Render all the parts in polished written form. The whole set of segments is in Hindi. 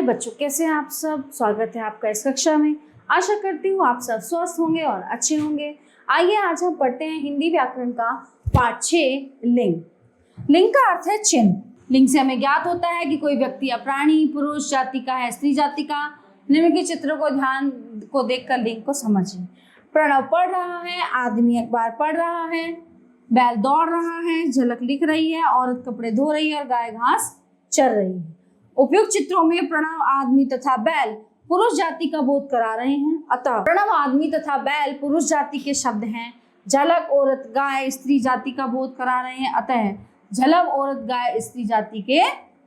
प्यारे बच्चों, कैसे हैं आप सब। स्वागत है आपका इस कक्षा में। आशा करती हूँ आप सब स्वस्थ होंगे और अच्छे होंगे। आइए आज हम पढ़ते हैं हिंदी व्याकरण का पाठ 6 लिंग। लिंग का अर्थ है चिन्ह। लिंग से हमें ज्ञात होता है कि कोई व्यक्ति या प्राणी पुरुष जाति का है, स्त्री जाति का। निम्न के चित्रों को ध्यान को देखकर लिंग को समझिए। प्रणव पढ़ रहा है, आदमी अखबार पढ़ रहा है, बैल दौड़ रहा है, झलक लिख रही है, औरत कपड़े धो रही है और गाय घास चर रही है। उपयुक्त चित्रों में प्रणव आदमी तथा बैल पुरुष जाति का बोध करा रहे हैं। अतः प्रणव आदमी तथा बैल पुरुष जाति के शब्द हैं। झलक औरत गाय स्त्री जाति का बोध करा रहे हैं। अतः झलक औरत गाय स्त्री जाति के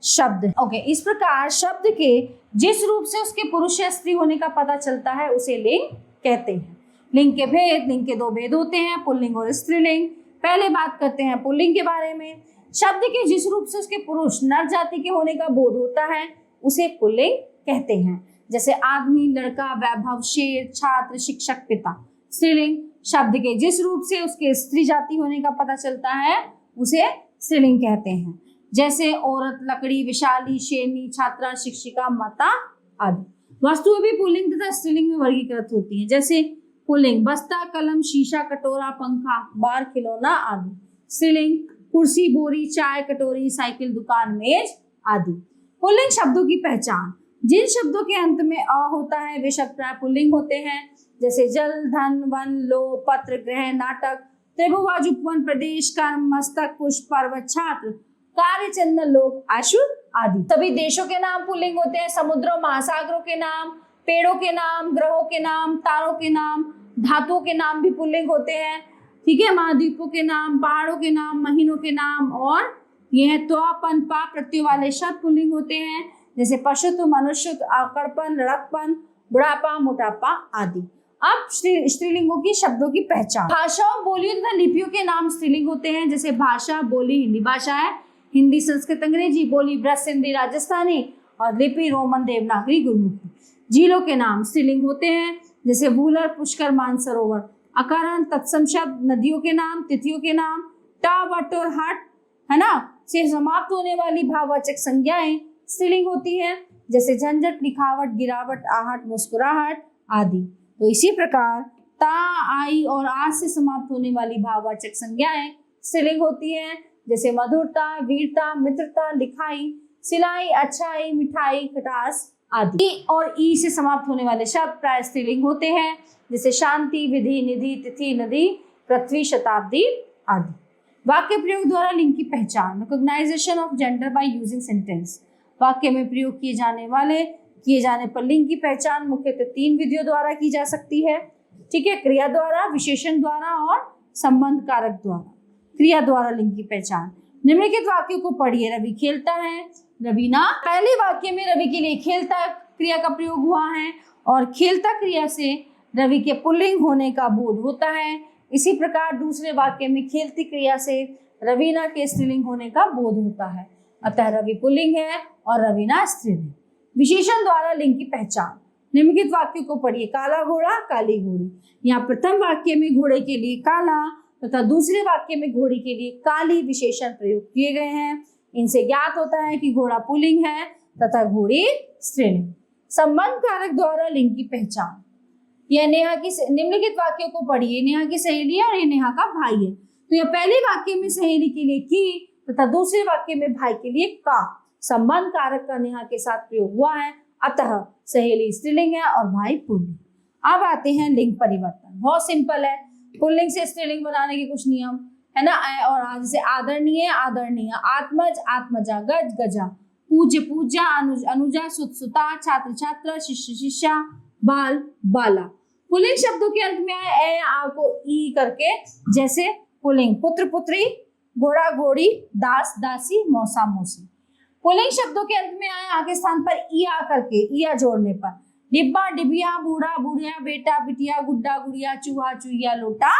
शब्द। ओके, इस प्रकार शब्द के जिस रूप से उसके पुरुष या स्त्री होने का पता चलता है उसे लिंग कहते हैं। लिंग के भेद। लिंग के दो भेद होते हैं, पुल्लिंग और स्त्रीलिंग। पहले बात करते हैं पुल्लिंग के बारे में। शब्द के जिस रूप से उसके पुरुष नर जाति के होने का बोध होता है उसे पुल्लिंग कहते हैं। जैसे आदमी, लड़का, वैभव, शेर, छात्र, शिक्षक, पिता। स्त्रीलिंग। शब्द के जिस रूप से उसके स्त्री जाति होने का पता चलता है उसे स्त्रीलिंग कहते हैं। जैसे औरत, लकड़ी, विशाली, शेरनी, छात्रा, शिक्षिका, माता आदि। वस्तुएं भी पुल्लिंग तथा स्त्रीलिंग में वर्गीकृत होती हैं। जैसे पुल्लिंग बस्ता, कलम, शीशा, कटोरा, पंखा, बार, खिलौना आदि। स्त्रीलिंग कुर्सी, बोरी, चाय, कटोरी, साइकिल, दुकान, मेज आदि। पुल्लिंग शब्दों की पहचान। जिन शब्दों के अंत में अ होता है वे शब्द प्राय पुल्लिंग होते हैं। जैसे जल, धन, वन, लो, पत्र, ग्रह, नाटक, त्रिभुज, उपवन, प्रदेश, कर्म, मस्तक, पुष्प, पर्वत, छात्र, कार्य, चंदन, लोक, आशु आदि। सभी देशों के नाम पुल्लिंग होते हैं। समुद्रों, महासागरों के नाम, पेड़ों के नाम, ग्रहों के नाम, तारों के नाम, धातुओं के नाम भी पुल्लिंग होते हैं। ठीक है, महाद्वीपों के नाम, पहाड़ों के नाम, महीनों के नाम और यह त्वा, पन, पा प्रत्यय वाले शब्द पुल्लिंग होते हैं। जैसे पशुत्व, मनुष्यत्व, आकड़पन, लड़कपन, बुढ़ापा, मोटापा आदि। अब स्त्रीलिंगों की शब्दों की पहचान। भाषाओं, बोलियों तथा लिपियों के नाम स्त्रीलिंग होते हैं। जैसे भाषा, बोली हिंदी भाषा है, हिंदी, संस्कृत, अंग्रेजी, बोली ब्रज सिंधी राजस्थानी और लिपि रोमन देवनागरी गुरमुखी। झीलों के नाम स्त्रीलिंग होते हैं। जैसे वूलर, पुष्कर, मानसरोवर। अकारण, तत्सम शब्द, नदियों के नाम, तिथियों के नाम, टा, वट और हट, है ना, से समाप्त होने वाली भाववाचक संज्ञाएं स्त्रीलिंग होती हैं। जैसे झंझट, लिखावट, गिरावट, आहट, मुस्कुराहट आदि। तो इसी प्रकार ता, आई और आज से समाप्त होने वाली भाववाचक संज्ञाएं स्त्रीलिंग होती हैं। जैसे मधुरता, वीरता, मित्रता, लिखाई, सिलाई, अच्छाई, मिठाई, खटास आदि। ई और ई से समाप्त होने वाले शब्द प्राय स्त्रीलिंग होते हैं। जैसे शांति, विधि, निधि, तिथि, नदी, पृथ्वी, शताब्दी आदि। वाक्य प्रयोग द्वारा लिंग की पहचान। Recognization of gender by using sentence. वाक्य में प्रयोग किए जाने पर लिंग की पहचान मुख्यतः 3 विधियों द्वारा की जा सकती है। ठीक है, क्रिया द्वारा, विशेषण द्वारा और संबंध कारक द्वारा। क्रिया द्वारा लिंग की पहचान। निम्नलिखित वाक्यों को पढ़िए। रवि खेलता है, रवीना। पहले वाक्य में रवि के लिए खेलता क्रिया का प्रयोग हुआ है और खेलता क्रिया से रवि के पुल्लिंग होने का बोध होता है। इसी प्रकार दूसरे वाक्य में खेलती क्रिया से रवीना के स्त्रीलिंग होने का बोध होता है। अतः रवि पुल्लिंग है और रवीना स्त्रीलिंग। विशेषण द्वारा लिंग की पहचान। निम्नलिखित वाक्यों को पढ़िए। काला घोड़ा, काली घोड़ी। यहाँ प्रथम वाक्य में घोड़े के लिए काला तथा दूसरे वाक्य में घोड़ी के लिए काली विशेषण प्रयोग किए गए हैं। इनसे ज्ञात होता है कि घोड़ा पुल्लिंग है तथा घोड़ी स्त्रीलिंग। संबंध कारक द्वारा लिंग की पहचान। यह नेहा की, निम्नलिखित वाक्यों को पढ़िए। नेहा की सहेली है और ये नेहा का भाई है। तो यह पहले वाक्य में सहेली के लिए की तथा दूसरे वाक्य में भाई के लिए का। संबंध कारक का नेहा के साथ प्रयोग हुआ है, अतः सहेली स्त्रीलिंग है और भाई पुल्लिंग। अब आते हैं लिंग परिवर्तन। बहुत सिंपल है। पुल्लिंग से स्त्रीलिंग बनाने के कुछ नियम है ना। और आज जैसे आदरणीय, आदरणीय, आत्मज, आत्मजा, गज, गजा, पूज्य, पूज्या, अनुजा, सुत, सुता, छात्र, छात्रा, शिष्य, शिष्या, बाल, बाला। पुल्लिंग शब्दों के अंत में आए ए, आ को ई करके। जैसे पुल्लिंग पुत्र, पुत्री, घोड़ा, घोड़ी, दास, दासी, मौसा, मौसी। पुल्लिंग शब्दों के अंत में आए आ के स्थान पर ई आ करके, ईया जोड़ने पर डिब्बा, डिबिया, बूढ़ा, बुढ़िया, बेटा, बिटिया, गुड्डा, गुड़िया, चूहा, चूहिया, लोटा,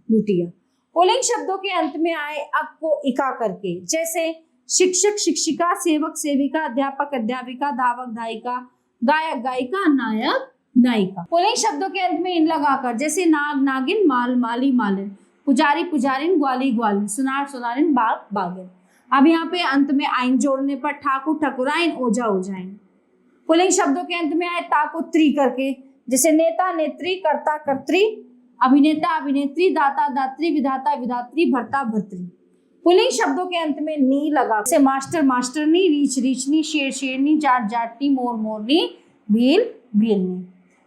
लुटिया। पुल्लिंग शब्दों के अंत में आए अक को इका करके। जैसे शिक्षक, शिक्षिका, सेवक, सेविका, अध्यापक, अध्यापिका, धावक, धायिका, गायक, गायिका, नायक, नायिका। पुल्लिंग शब्दों के अंत में इन लगाकर। जैसे नाग, नागिन, माल, माली, मालिन, पुजारी, पुजारिन, ग्वाली, ग्वालिन, सुनार, सुनारिन, बाग, बागिन। अब यहाँ पे अंत में आइन जोड़ने पर ठाकुर, ठकुराइन, ओझा, ओझाइन। पुल्लिंग शब्दों के अंत में आए ता को त्री करके, जैसे नेता नेत्री, कर्ता कर्त्री, अभिनेता अभिनेत्री, दाता दात्री, विधाता विधात्री, भर्ता भर्तृ। पुल्लिंग शब्दों के अंत में नी लगा, जैसे मास्टर मास्टरनी, रीछ रीछनी, शेर शेरनी, जाट जाटनी, मोर मोरनी, भील भीलनी।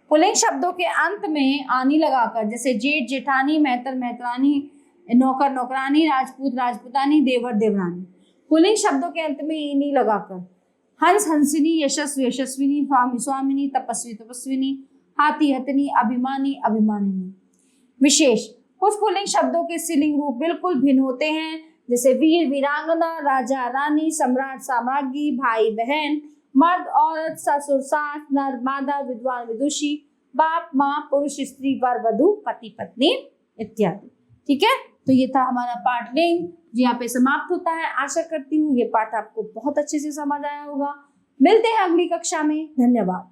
पुल्लिंग शब्दों के अंत में आनी लगाकर, जैसे जेठ जेठानी, मेहतर मेहतरानी, नौकर नौकरानी, राजपूत राजपूतानी, देवर देवरानी। पुल्लिंग शब्दों के अंत में ईनी लगाकर, हंस हंसिनी, यशस्वी यशस्विनी, स्वामी स्वामिनी, तपस्वी तपस्विनी, हाथी हथनी, अभिमानी अभिमानिनी। विशेष, कुछ पुल्लिंग शब्दों के स्त्रीलिंग रूप बिल्कुल भिन्न होते हैं, जैसे वीर वीरांगना, राजा रानी, सम्राट साम्राज्ञी, भाई बहन, मर्द औरत, ससुर सास, नर मादा, विद्वान विदुषी, बाप माँ, पुरुष स्त्री, वर वधु, पति पत्नी इत्यादि। ठीक है, तो ये था हमारा पाठ लिंग, जो यहाँ पे समाप्त होता है। आशा करती हूँ ये पाठ आपको बहुत अच्छे से समझ आया होगा। मिलते हैं अगली कक्षा में। धन्यवाद।